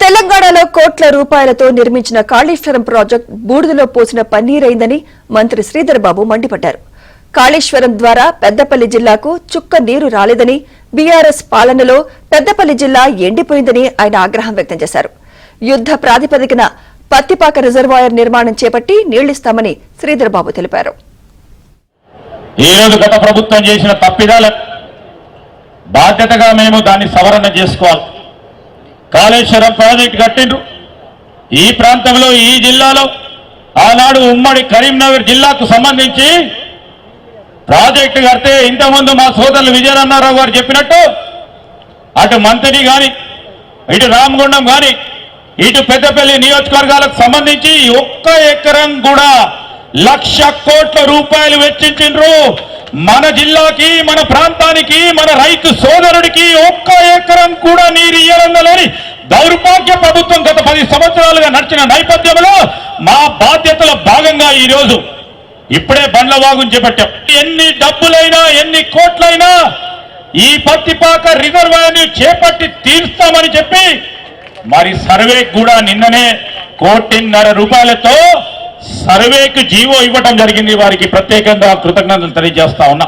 తెలంగాణలో కోట్ల రూపాయలతో నిర్మించిన కాళేశ్వరం ప్రాజెక్టు బూడిదలో పోసిన పన్నీరైందని మంత్రి శ్రీధర్ బాబు మండిపడ్డారు. కాళేశ్వరం ద్వారా పెద్దపల్లి జిల్లాకు చుక్క నీరు రాలేదని, బీఆర్ఎస్ పాలనలో పెద్దపల్లి జిల్లా ఎండిపోయిందని ఆయన ఆగ్రహం వ్యక్తం చేశారు. యుద్ద ప్రాతిపదికన పత్తిపాక రిజర్వాయర్ నిర్మాణం చేపట్టి నీళ్లిస్తామని శ్రీధర్ బాబు తెలిపారు. ఈ రోజు గత ప్రభుత్వం చేసిన తప్పిదాల బాధ్యతగా మేము దాన్ని సవరణ చేసుకోవాలి. కాళేశ్వరం ప్రాజెక్టు కట్టిండ్రు. ఈ ప్రాంతంలో ఈ జిల్లాలో ఆనాడు ఉమ్మడి కరీంనగర్ జిల్లాకు సంబంధించి ప్రాజెక్టు కడితే ఇంతకుముందు మా సోదరులు విజయరన్నారావు గారు చెప్పినట్టు అటు మంత్రి గాని, ఇటు రామగుండం గాని, ఇటు పెద్దపల్లి నియోజకవర్గాలకు సంబంధించి ఒక్క ఎకరం కూడా 1,00,000 కోట్ల రూపాయలు వెచ్చించిండ్రు. మన జిల్లాకి, మన ప్రాంతానికి, మన రైతు సోదరుడికి ఒక్క ఎకరం కూడా నీరు ఇయ్యాలన్నలేని దౌర్భాగ్య ప్రభుత్వం గత 10 సంవత్సరాలుగా నడిచిన నేపథ్యంలో మా బాధ్యతల భాగంగా ఈ రోజు ఇప్పుడే బండ్ల వాగుని చేపట్టాం. ఎన్ని డబ్బులైనా, ఎన్ని కోట్లైనా ఈ పత్తిపాక రిజర్వాయర్ని చేపట్టి తీర్స్తామని చెప్పి మరి సర్వేకు కూడా నిన్ననే 1,50,00,000 రూపాయలతో సర్వేకు జీవో ఇవ్వటం జరిగింది. వారికి ప్రత్యేకంగా కృతజ్ఞతలు తెలియజేస్తా ఉన్నా.